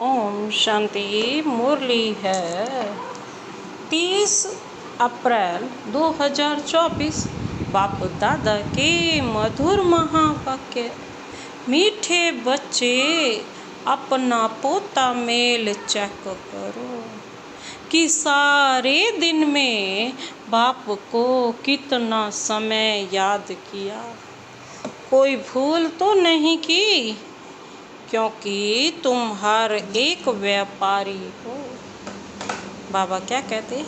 ओम शांति। मुरली है 30 अप्रैल 2024। बाप दादा के मधुर महावाक्य। मीठे बच्चे अपना पोता मेल चेक करो कि सारे दिन में बाप को कितना समय याद किया। कोई भूल तो नहीं की, क्योंकि तुम हर एक व्यापारी हो। बाबा क्या कहते हैं?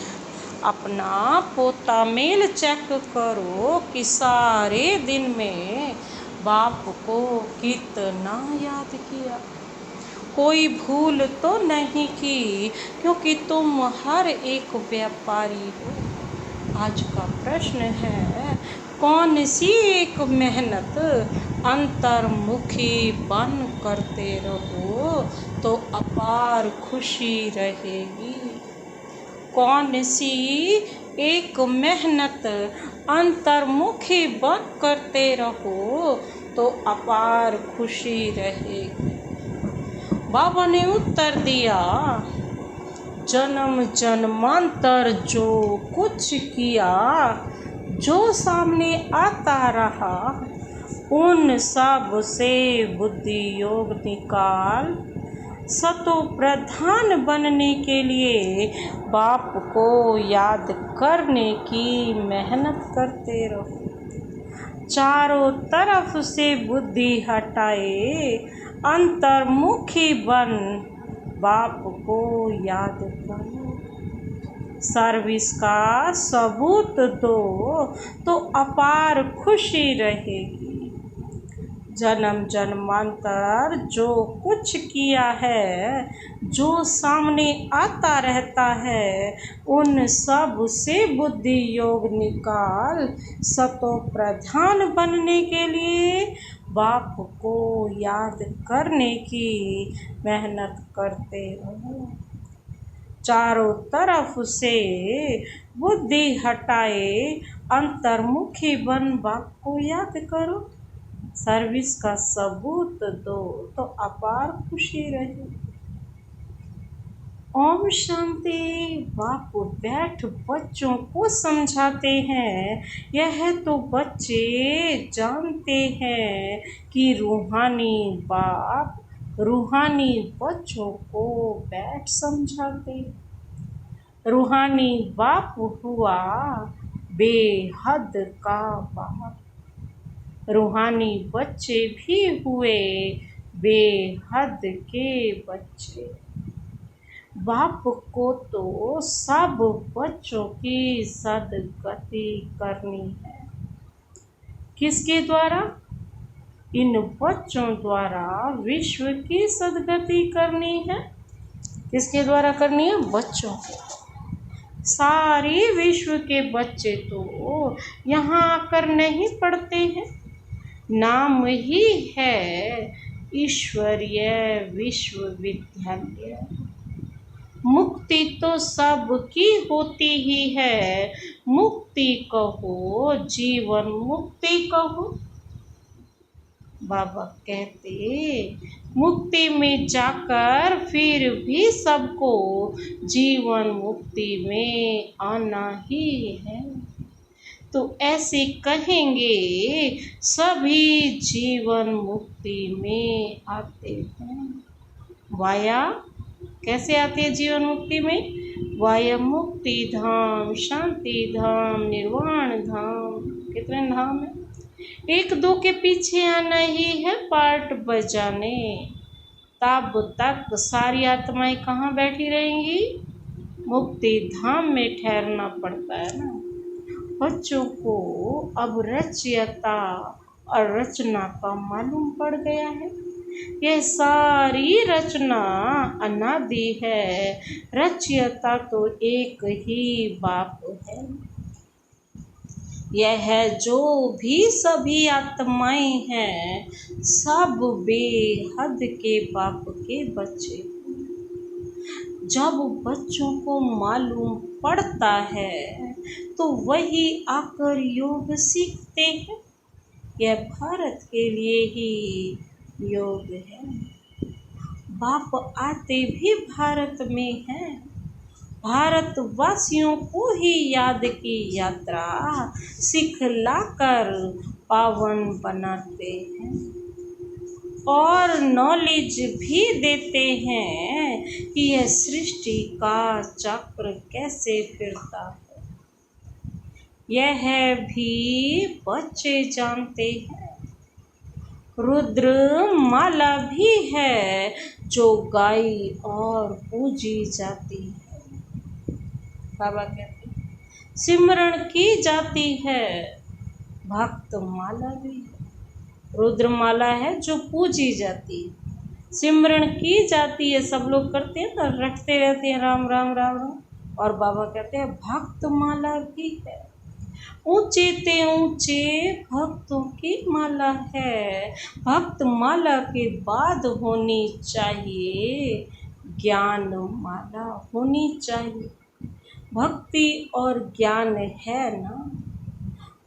अपना पोता मेल चेक करो कि सारे दिन में बाप को कितना याद किया। कोई भूल तो नहीं की, क्योंकि तुम हर एक व्यापारी हो। आज का प्रश्न है, कौन सी एक मेहनत अंतर्मुखी बन करते रहो तो अपार खुशी रहेगी। कौन सी एक मेहनत अंतर्मुखी बन करते रहो तो अपार खुशी रहेगी। बाबा ने उत्तर दिया, जन्म जन्मांतर जो कुछ किया, जो सामने आता रहा, उन सब से बुद्धि योग निकाल सतो प्रधान बनने के लिए बाप को याद करने की मेहनत करते रहो। चारों तरफ से बुद्धि हटाए अंतर्मुखी बन बाप को याद करो। सर्विस का सबूत दो तो अपार खुशी रहेगी। जन्म जन्मांतर जो कुछ किया है, जो सामने आता रहता है, उन सब से बुद्धि योग निकाल सतो प्रधान बनने के लिए बाप को याद करने की मेहनत करते रहो। चारों तरफ से बुद्धि हटाए अंतर्मुखी बन बाप को याद करो। सर्विस का सबूत दो तो अपार खुशी रहे। ओम शांति। बाप बैठ बच्चों को समझाते हैं। यह तो बच्चे जानते हैं कि रूहानी बाप रूहानी बच्चों को बैठ समझाते। रूहानी बाप हुआ बेहद का बाप। रूहानी बच्चे भी हुए बेहद के बच्चे। बाप को तो सब बच्चों की सदगति करनी है। किसके द्वारा? इन बच्चों द्वारा विश्व की सदगति करनी है। किसके द्वारा करनी है? बच्चों के। सारे विश्व के बच्चे तो यहाँ आकर नहीं पढ़ते हैं। नाम ही है ईश्वरीय विश्वविद्यालय। मुक्ति तो सबकी होती ही है। मुक्ति कहो, जीवन मुक्ति कहो। बाबा कहते, मुक्ति में जाकर फिर भी सबको जीवन मुक्ति में आना ही है। तो ऐसे कहेंगे सभी जीवन मुक्ति में आते हैं। वाया कैसे आते हैं जीवन मुक्ति में? वाया मुक्ति धाम, शांति धाम, निर्वाण धाम। कितने धाम है? एक दो के पीछे आना ही है पार्ट बजाने। तब तक सारी आत्माएं कहाँ बैठी रहेंगी? मुक्ति धाम में ठहरना पड़ता है ना। बच्चों को अब रचयिता और रचना का मालूम पड़ गया है। यह सारी रचना अनादि है। रचयिता तो एक ही बाप है। यह जो भी सभी आत्माएं हैं, सब बेहद के बाप के बच्चे। जब बच्चों को मालूम पड़ता है तो वही आकर योग सीखते हैं। यह भारत के लिए ही योग है। बाप आते भी भारत में हैं। भारतवासियों को ही याद की यात्रा सिखलाकर पावन बनाते हैं और नॉलेज भी देते हैं कि यह सृष्टि का चक्र कैसे फिरता है। यह भी बच्चे जानते हैं। रुद्र माला भी है जो गाई और पूजी जाती है। बाबा कहते हैं सिमरण की जाती है। भक्त माला भी है। रुद्र माला है जो पूजी जाती है, सिमरण की जाती है। सब लोग करते हैं ना, रटते रहते हैं राम राम राम राम। और बाबा कहते हैं भक्त माला भी है। ऊंचे ते ऊंचे भक्तों की माला है। भक्त माला के बाद होनी चाहिए ज्ञान माला होनी चाहिए। भक्ति और ज्ञान है ना,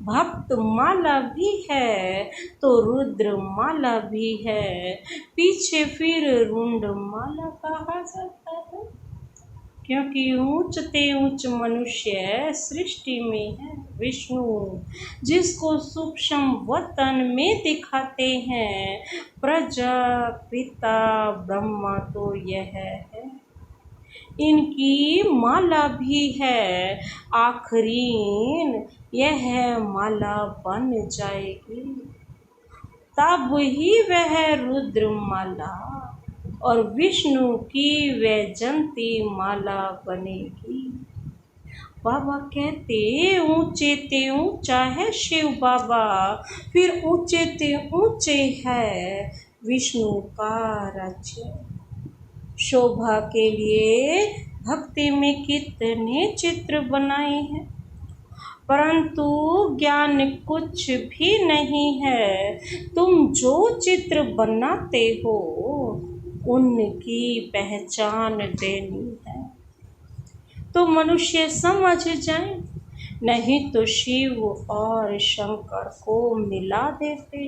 भक्त माला भी है तो रुद्र माला भी है। पीछे फिर रुंड माला कहा जाता है, क्योंकि ऊंच ते ऊंच मनुष्य सृष्टि में है विष्णु, जिसको सूक्ष्म वतन में दिखाते हैं। प्रजापिता ब्रह्मा तो यह है, इनकी माला भी है। आखरीन यह माला बन जाएगी, तब ही वह रुद्र माला और विष्णु की वैजंती माला बनेगी। बाबा कहते ऊंचे ते ऊंचा है शिव बाबा, फिर ऊंचे ते ऊंचे है विष्णु का राज्य। शोभा के लिए भक्ति में कितने चित्र बनाए हैं, परंतु ज्ञान कुछ भी नहीं है। तुम जो चित्र बनाते हो उनकी पहचान देनी है तो मनुष्य समझ जाए, नहीं तो शिव और शंकर को मिला देते।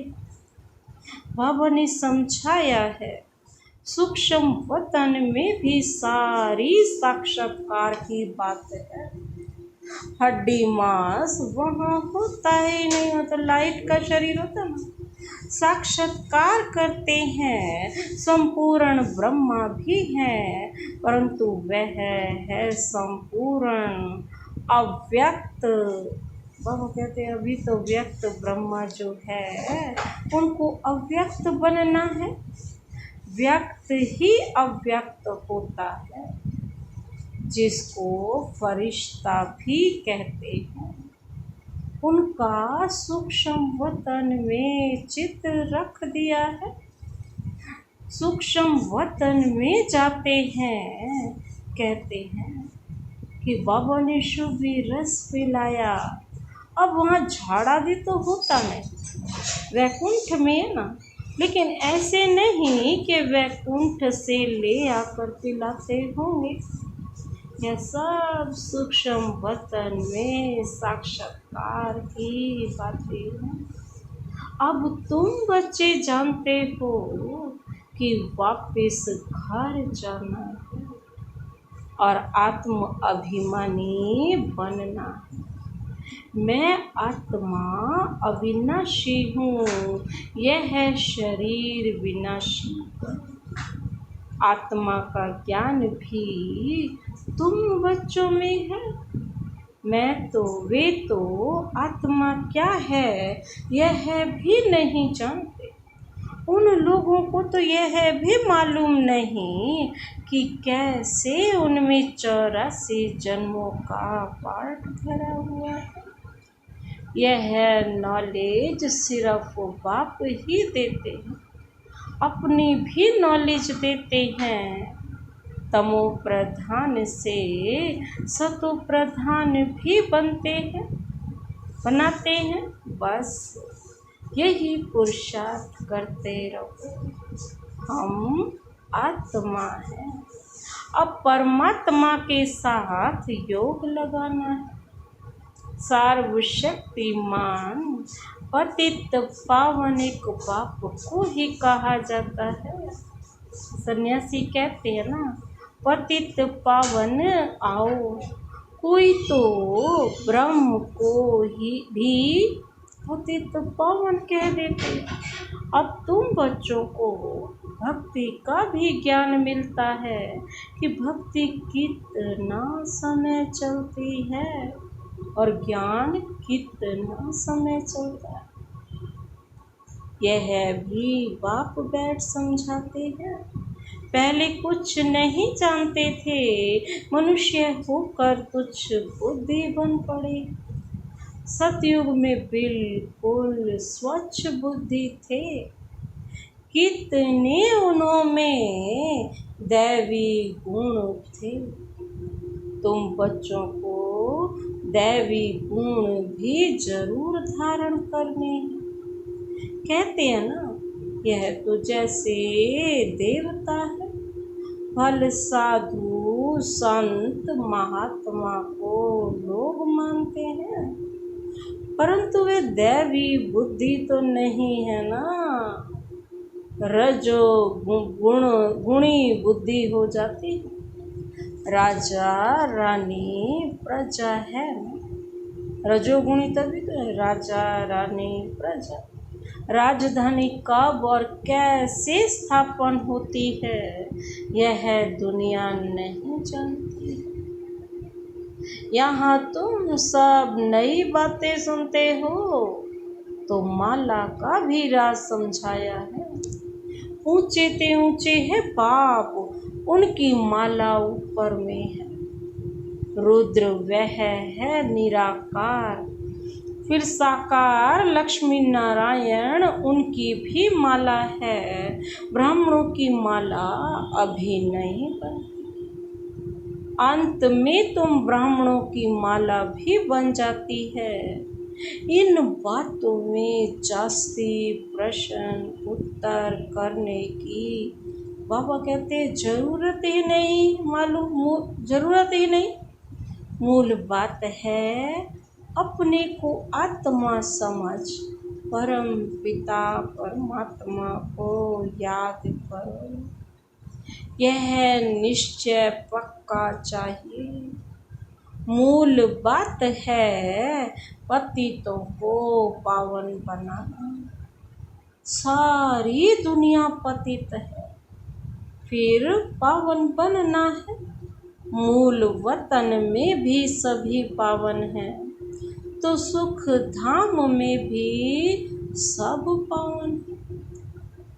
बाबा ने समझाया है सूक्ष्म वतन में भी सारी साक्षात्कार की बात है। हड्डी मांस वहाँ होता ही नहीं, हो तो लाइट का शरीर होता ना। साक्षात्कार करते हैं, संपूर्ण ब्रह्मा भी है, परंतु वह है संपूर्ण अव्यक्त। बाबा कहते हैं अभी तो व्यक्त ब्रह्मा जो है उनको अव्यक्त बनना है। व्यक्त ही अव्यक्त होता है, जिसको फरिश्ता भी कहते हैं। उनका सूक्ष्म वतन में चित्र रख दिया है। सूक्ष्म वतन में जाते हैं, कहते हैं कि बाबा ने शुभ रस पिलाया। अब वहाँ झाड़ा भी तो होता है वैकुंठ में ना, लेकिन ऐसे नहीं कि वैकुंठ से ले आकर पिलाते होंगे। यह सब सूक्ष्म वतन में साक्षात्कार की बातें हैं। अब तुम बच्चे जानते हो कि वापस घर जाना है और आत्म अभिमानी बनना है। मैं आत्मा अविनाशी हूँ, यह है शरीर विनाशी। आत्मा का ज्ञान भी तुम बच्चों में है। मैं तो वे तो आत्मा क्या है यह भी नहीं जानते। उन लोगों को तो यह भी मालूम नहीं कि कैसे उनमें 84 जन्मों का पाठ भरा हुआ है। यह नॉलेज सिर्फ बाप ही देते हैं, अपनी भी नॉलेज देते हैं। तमो प्रधान से सतो प्रधान भी बनाते हैं। बस यही पुरुषार्थ करते रहो। हम आत्मा हैं, अब परमात्मा के साथ योग लगाना है। सर्वशक्तिमान पतित पावन एक बाप को ही कहा जाता है। सन्यासी कहते हैं ना, पतित पावन आओ, कोई तो ब्रह्म को ही भी पतित पावन कह देते। अब तुम बच्चों को भक्ति का भी ज्ञान मिलता है कि भक्ति कितना समय चलती है और ज्ञान कितना समय चलता है। यह भी बाप बैठ समझाते हैं। पहले कुछ नहीं जानते थे, मनुष्य होकर तुच्छ बुद्धि बन पड़े। सतयुग में बिल्कुल स्वच्छ बुद्धि थे। कितने उनमें दैवी गुण थे। तुम बच्चों को दैवी गुण भी जरूर धारण करने हैं। कहते हैं ना, यह तो जैसे देवता है। फल साधु संत महात्मा को लोग मानते हैं, परंतु वे दैवी बुद्धि तो नहीं है ना। रजो गुणी बुद्धि हो जाती है। राजा रानी प्रजा है ना। रजोगुणी तभी तो है राजा रानी प्रजा। राजधानी कब और कैसे स्थापन होती है, यह दुनिया नहीं जानती। यहाँ तुम सब नई बातें सुनते हो, तो माला का भी राज समझाया है। ऊंचे ते ऊंचे है बाप, उनकी माला ऊपर में है। रुद्र वह है निराकार, फिर साकार लक्ष्मी नारायण, उनकी भी माला है। ब्राह्मणों की माला अभी नहीं बनती, अंत में तुम ब्राह्मणों की माला भी बन जाती है। इन बातों में जास्ती प्रश्न उत्तर करने की बाबा कहते जरूरत ही नहीं, जरूरत ही नहीं। मूल बात है अपने को आत्मा समझ परम पिता परमात्मा को याद करो। यह निश्चय पक्का चाहिए। मूल बात है पतितों को पावन बनाना। सारी दुनिया पतित है, फिर पावन बनना है। मूल वतन में भी सभी पावन हैं, तो सुख धाम में भी सब पावन है।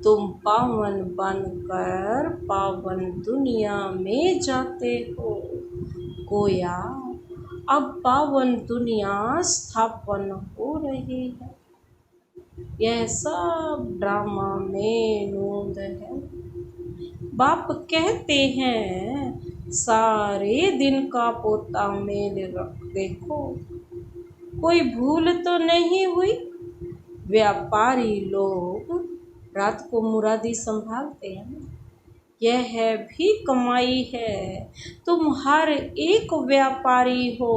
तुम पावन बनकर पावन दुनिया में जाते हो। गोया अब पावन दुनिया स्थापन हो रही है। यह सब ड्रामा में नूंद है। बाप कहते हैं सारे दिन का पोता मेल रख देखो, कोई भूल तो नहीं हुई। व्यापारी लोग रात को मुरादी संभालते हैं, यह भी कमाई है। तुम हर एक व्यापारी हो,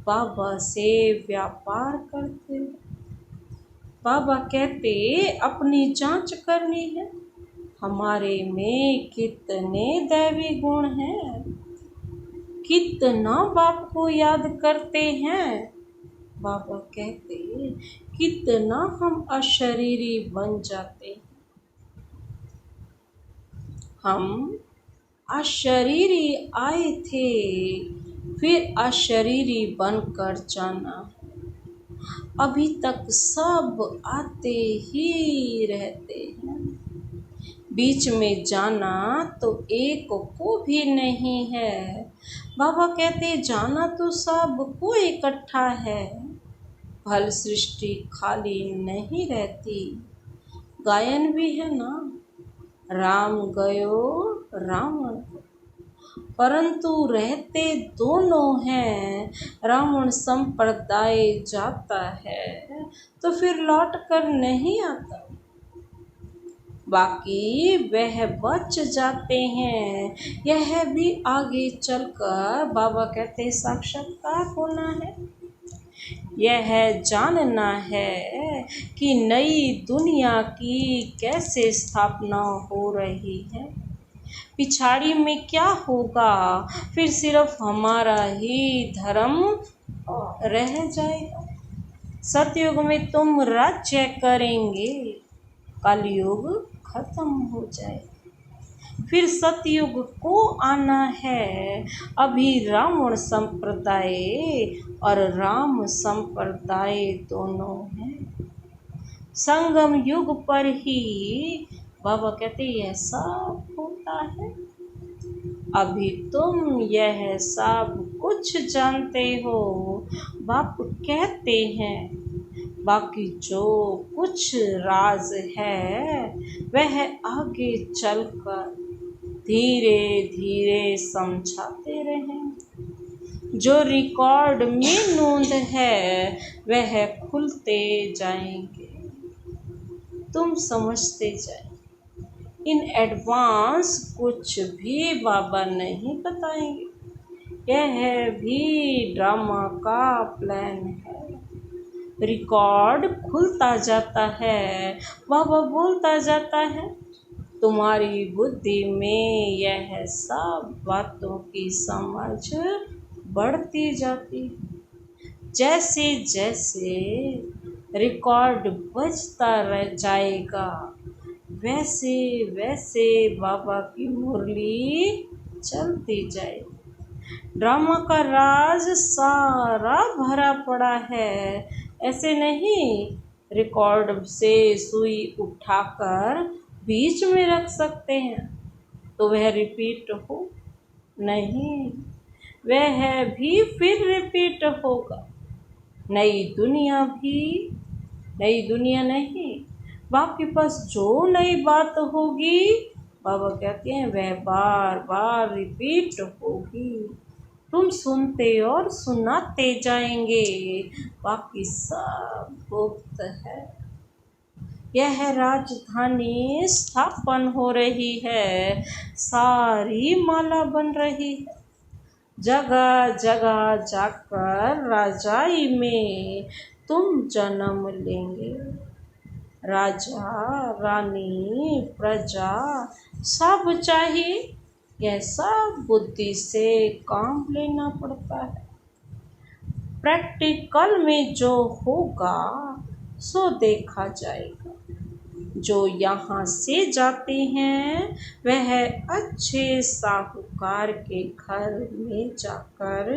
बाबा से व्यापार करते हो। बाबा कहते अपनी जांच करनी है, हमारे में कितने दैवी गुण हैं, कितना बाप को याद करते हैं। बाबा कहते कितना हम अशरीरी बन जाते हैं। हम अशरीरी आए थे, फिर अशरीरी बनकर जाना। अभी तक सब आते ही रहते हैं, बीच में जाना तो एक को भी नहीं है। बाबा कहते जाना तो सबको इकट्ठा है। फल सृष्टि खाली नहीं रहती, गायन भी है ना, राम गयो रावण को, परंतु रहते दोनों हैं। रावण संप्रदाय जाता है तो फिर लौट कर नहीं आता, बाकी वह बच जाते हैं। यह भी आगे चलकर बाबा कहते साक्षात्कार होना है। यह जानना है कि नई दुनिया की कैसे स्थापना हो रही है। पिछाड़ी में क्या होगा, फिर सिर्फ हमारा ही धर्म रह जाएगा। सतयुग में तुम राज्य करेंगे, कलयुग खत्म हो जाए, फिर सतयुग को आना है। अभी रावण संप्रदाय और राम संप्रदाय दोनों हैं। संगम युग पर ही बाबा कहते यह सब होता है। अभी तुम यह सब कुछ जानते हो, बाप कहते हैं। बाकी जो कुछ राज है वह आगे चलकर धीरे धीरे समझाते रहें। जो रिकॉर्ड में नोंद है वह खुलते जाएंगे, तुम समझते जाए। इन एडवांस कुछ भी बाबा नहीं बताएंगे, यह भी ड्रामा का प्लान है। रिकॉर्ड खुलता जाता है, बाबा बोलता जाता है, तुम्हारी बुद्धि में यह सब बातों की समझ बढ़ती जाती। जैसे जैसे रिकॉर्ड बजता रह जाएगा, वैसे वैसे बाबा की मुरली चलती जाएगी। ड्रामा का राज सारा भरा पड़ा है। ऐसे नहीं रिकॉर्ड से सुई उठाकर बीच में रख सकते हैं तो वह रिपीट हो, नहीं, वह भी फिर रिपीट होगा। नई दुनिया भी, नई दुनिया नहीं, बाकी पास जो नई बात होगी बाबा कहते हैं वह बार बार रिपीट होगी। तुम सुनते और सुनाते जाएंगे, बाकी सब गुप्त है। यह राजधानी स्थापन हो रही है, सारी माला बन रही है। जगह जगह जाकर राजाई में तुम जन्म लेंगे। राजा रानी प्रजा सब चाहिए, यह सब बुद्धि से काम लेना पड़ता है। प्रैक्टिकल में जो होगा सो देखा जाएगा। जो यहाँ से जाते हैं वह अच्छे साहूकार के घर में जाकर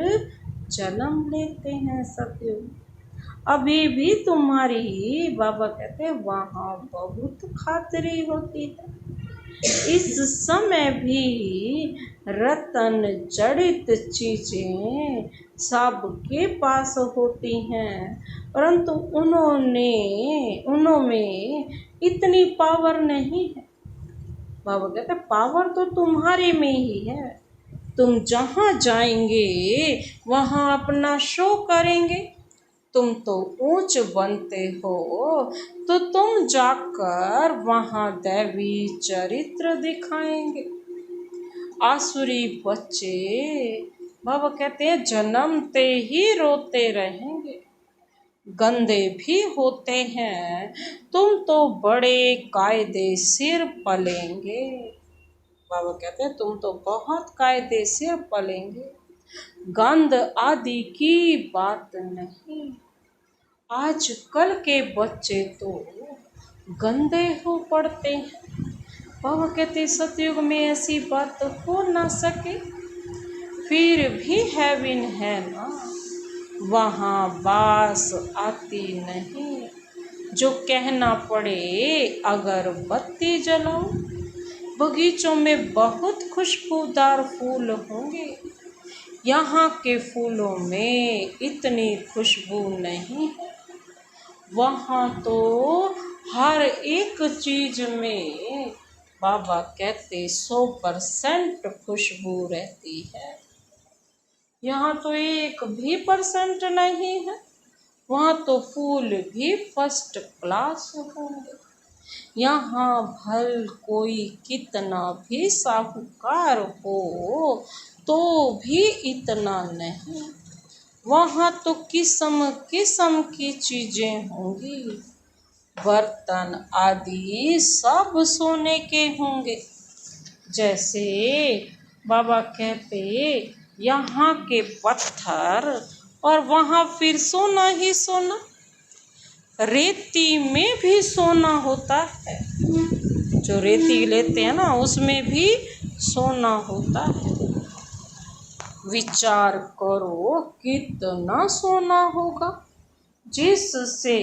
जन्म लेते हैं। सतयुग अभी भी तुम्हारी बाबा कहते हैं वहाँ बहुत खातिरी होती है। इस समय भी रतन जड़ित चीजें सबके पास होती हैं, परंतु उनमें इतनी पावर नहीं है। बाबा कहते पावर तो तुम्हारे में ही है। तुम जहाँ जाएंगे वहाँ अपना शो करेंगे। तुम तो ऊंच बनते हो तो तुम जाकर वहाँ दैवी चरित्र दिखाएंगे। आसुरी बच्चे बाबा कहते हैं जन्मते ही रोते रहेंगे, गंदे भी होते हैं। तुम तो बड़े कायदे सिर पलेंगे। बाबा कहते हैं तुम तो बहुत कायदे सिर पलेंगे। गंद आदि की बात नहीं। आजकल के बच्चे तो गंदे हो पड़ते हैं। बाबा कहते सतयुग में ऐसी बात हो ना सके। फिर भी हेवन है ना, वहाँ बास आती नहीं। जो कहना पड़े अगर बत्ती जलाओ। बगीचों में बहुत खुशबूदार फूल होंगे, यहाँ के फूलों में इतनी खुशबू नहीं है। वहाँ तो हर एक चीज में बाबा कहते 100% खुशबू रहती है। यहाँ तो 1% नहीं है। वहाँ तो फूल भी फर्स्ट क्लास होंगे। यहाँ भल कोई कितना भी साहूकार हो तो भी इतना नहीं। वहाँ तो किस्म किस्म की चीजें होंगी। बर्तन आदि सब सोने के होंगे। जैसे बाबा कहते यहाँ के पत्थर और वहाँ फिर सोना ही सोना। रेती में भी सोना होता है। जो रेती लेते हैं ना उसमें भी सोना होता है। विचार करो कितना सोना होगा जिससे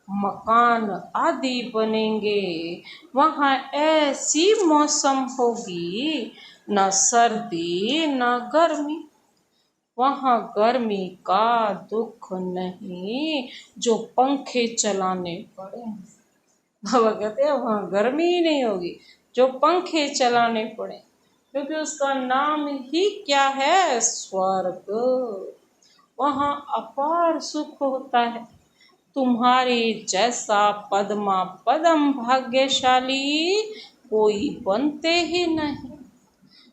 मकान आदि बनेंगे। वहाँ ऐसी मौसम होगी, न सर्दी न गर्मी। वहाँ गर्मी का दुख नहीं जो पंखे चलाने पड़े। बाबा कहते हैं वहाँ गर्मी ही नहीं होगी जो पंखे चलाने पड़े, क्योंकि उसका नाम ही क्या है, स्वर्ग। वहाँ अपार सुख होता है। तुम्हारे जैसा पद्मा पदम भाग्यशाली कोई बनते ही नहीं।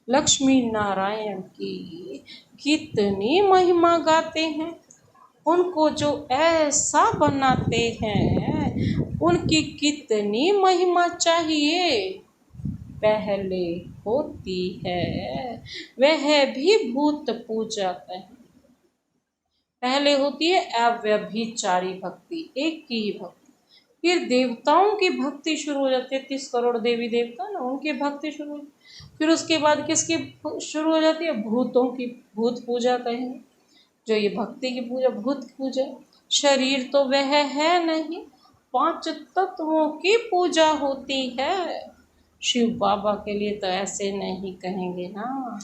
लक्ष्मी नारायण की कितनी महिमा गाते हैं। उनको जो ऐसा बनाते हैं उनकी कितनी महिमा चाहिए। पहले होती है वह भी भूत पूजा है। पहले होती है अव्यभिचारी भक्ति, एक की ही भक्ति। फिर देवताओं की भक्ति शुरू हो जाती है। 30 करोड़ देवी देवता ना, उनकी भक्ति शुरू हो। फिर उसके बाद किसकी शुरू हो जाती है, भूतों की। भूत पूजा कहेंगे जो ये भक्ति की पूजा, भूत पूजा। शरीर तो वह है नहीं, 5 तत्वों की पूजा होती है। शिव बाबा के लिए तो ऐसे नहीं कहेंगे ना।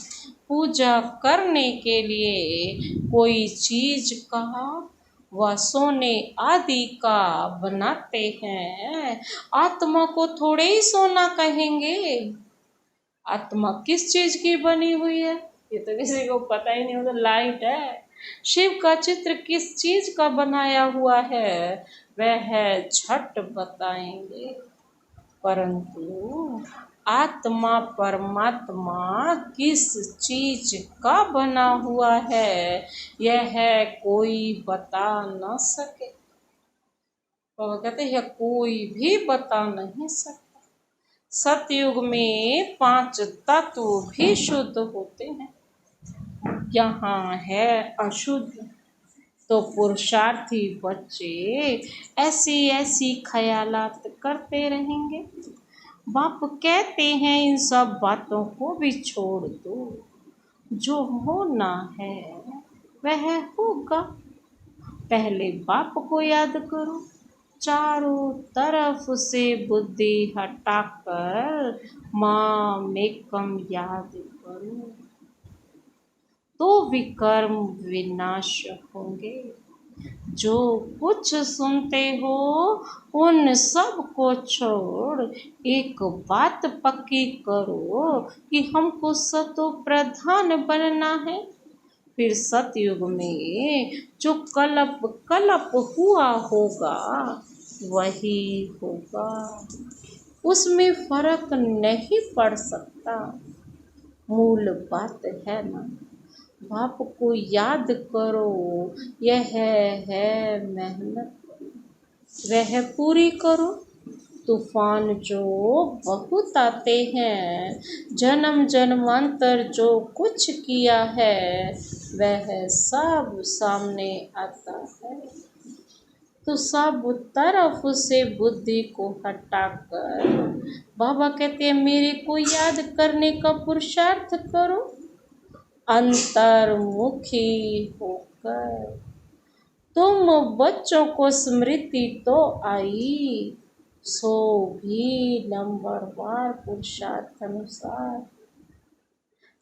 पूजा करने के लिए कोई चीज का व सोने आदि का बनाते हैं। आत्मा को थोड़े ही सोना कहेंगे। आत्मा किस चीज की बनी हुई है ये तो किसी को पता ही नहीं होता। लाइट है। शिव का चित्र किस चीज का बनाया हुआ है वह झट बताएंगे। परंतु आत्मा परमात्मा किस चीज का बना हुआ है यह कोई बता न सके। तो कहते हैं कोई भी बता नहीं सकता। सतयुग में 5 तत्व भी शुद्ध होते हैं। यहाँ है अशुद्ध। तो पुरुषार्थी बच्चे ऐसी ऐसी ख्यालात करते रहेंगे। बाप कहते हैं इन सब बातों को भी छोड़ दो। जो होना है वह होगा। पहले बाप को याद करो। चारों तरफ से बुद्धि हटाकर माम एकम याद करो तो विकर्म विनाश होंगे। जो कुछ सुनते हो उन सब को छोड़ एक बात पक्की करो कि हमको सतो प्रधान बनना है। फिर सतयुग में जो कलप कलप हुआ होगा वही होगा। उसमें फर्क नहीं पड़ सकता। मूल बात है ना, बाप को याद करो। यह है मेहनत, वह पूरी करो। तूफान जो बहुत आते हैं, जन्म जन्मांतर जो कुछ किया है वह सब सामने आता है। तो सब तरफ से बुद्धि को हटाकर बाबा कहते हैं मेरे को याद करने का पुरुषार्थ करो। अंतर्मुखी होकर तुम बच्चों को स्मृति तो आई, सो भी नंबरवार पुरुषार्थ अनुसार।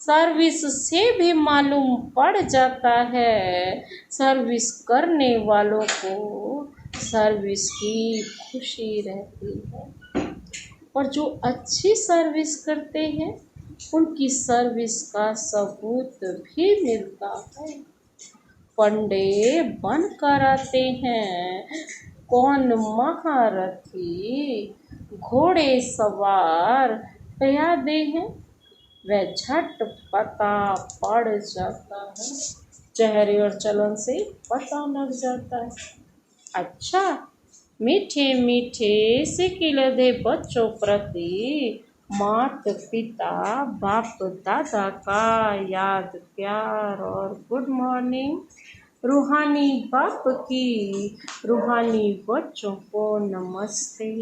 सर्विस से भी मालूम पड़ जाता है सर्विस करने वालों को सर्विस की खुशी रहती है। और जो अच्छी सर्विस करते हैं उनकी सर्विस का सबूत भी मिलता है। पंडे बन कर आते हैं, कौन महारथी घोड़े सवार प्यादे हैं वह झट पता पड़ जाता है। चेहरे और चलन से पता लग जाता है। अच्छा, मीठे मीठे से खिलते बच्चों प्रति माता पिता बाप दादा का याद प्यार और गुड मॉर्निंग। रूहानी बाप की रूहानी बच्चों को नमस्ते।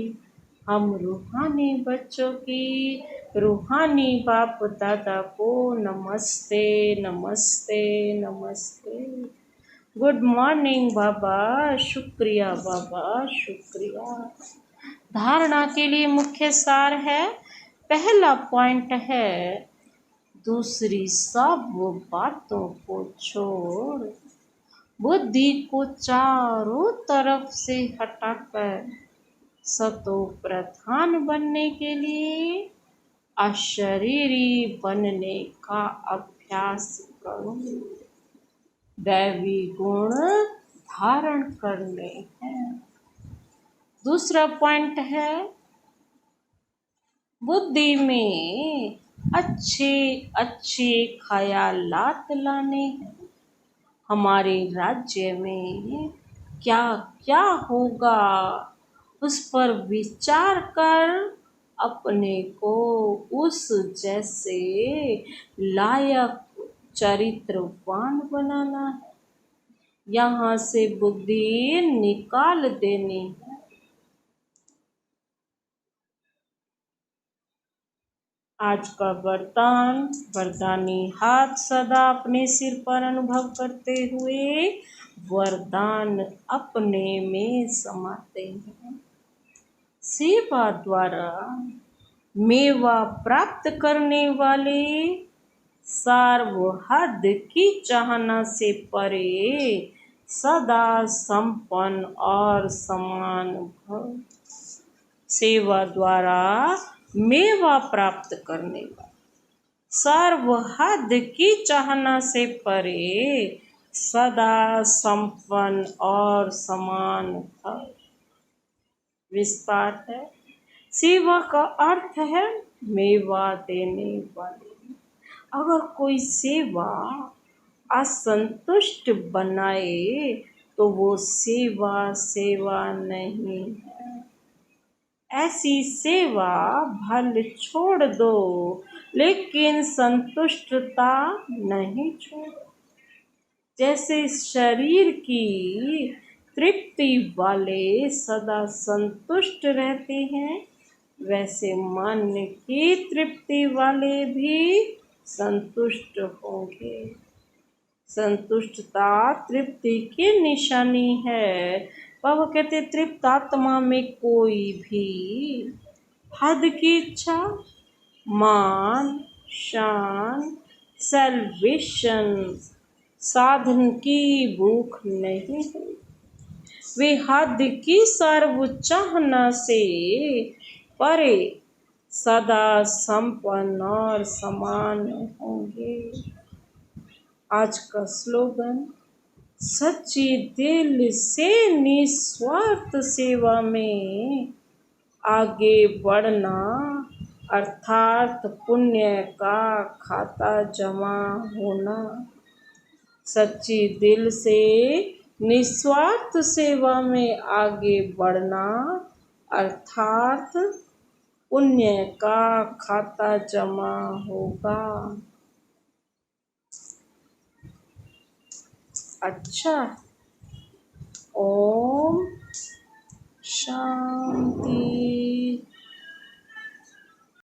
हम रूहानी बच्चों की रूहानी बाप दादा को नमस्ते नमस्ते नमस्ते। गुड मॉर्निंग बाबा, शुक्रिया बाबा, शुक्रिया। धारणा के लिए मुख्य सार है, पहला पॉइंट है, दूसरी सब बातों को छोड़ बुद्धि को चारों तरफ से हटाकर सतो प्रधान बनने के लिए अशरीरी बनने का अभ्यास करो। दैवी गुण धारण करने हैं। दूसरा पॉइंट है, बुद्धि में अच्छे अच्छे ख्यालात लाने हैं। हमारे राज्य में क्या क्या होगा उस पर विचार कर अपने को उस जैसे लायक चरित्रवान बनाना है। यहाँ से बुद्धि निकाल देनी है। आज का वरदान, वरदानी हाथ सदा अपने सिर पर अनुभव करते हुए वरदान अपने में समाते हैं। सेवा द्वारा मेवा प्राप्त करने वाले सार्वहद की चाहना से परे सदा संपन्न और समान भव। सेवा द्वारा मेवा प्राप्त करने वाला सर्वहद की चाहना से परे सदा संपन्न और समान भव। विस्तार है, सेवा का अर्थ है मेवा देने वाले। अगर कोई सेवा असंतुष्ट बनाए तो वो सेवा सेवा नहीं है। ऐसी सेवा भले छोड़ दो लेकिन संतुष्टता नहीं छोड़। जैसे शरीर की तृप्ति वाले सदा संतुष्ट रहते हैं, वैसे मन की तृप्ति वाले भी संतुष्ट होंगे। संतुष्टता तृप्ति की निशानी है। बाबा कहते तृप्त आत्मा में कोई भी हद की इच्छा, मान, शान, सेल्वेशन, साधन की भूख नहीं है। वे हद की सर्व चाहना से परे सदा संपन्न और समान होंगे। आज का स्लोगन, सच्ची दिल से निस्वार्थ सेवा में आगे बढ़ना अर्थात पुण्य का खाता जमा होना। सच्ची दिल से निस्वार्थ सेवा में आगे बढ़ना अर्थात पुण्य का खाता जमा होगा। अच्छा, ओम शांति।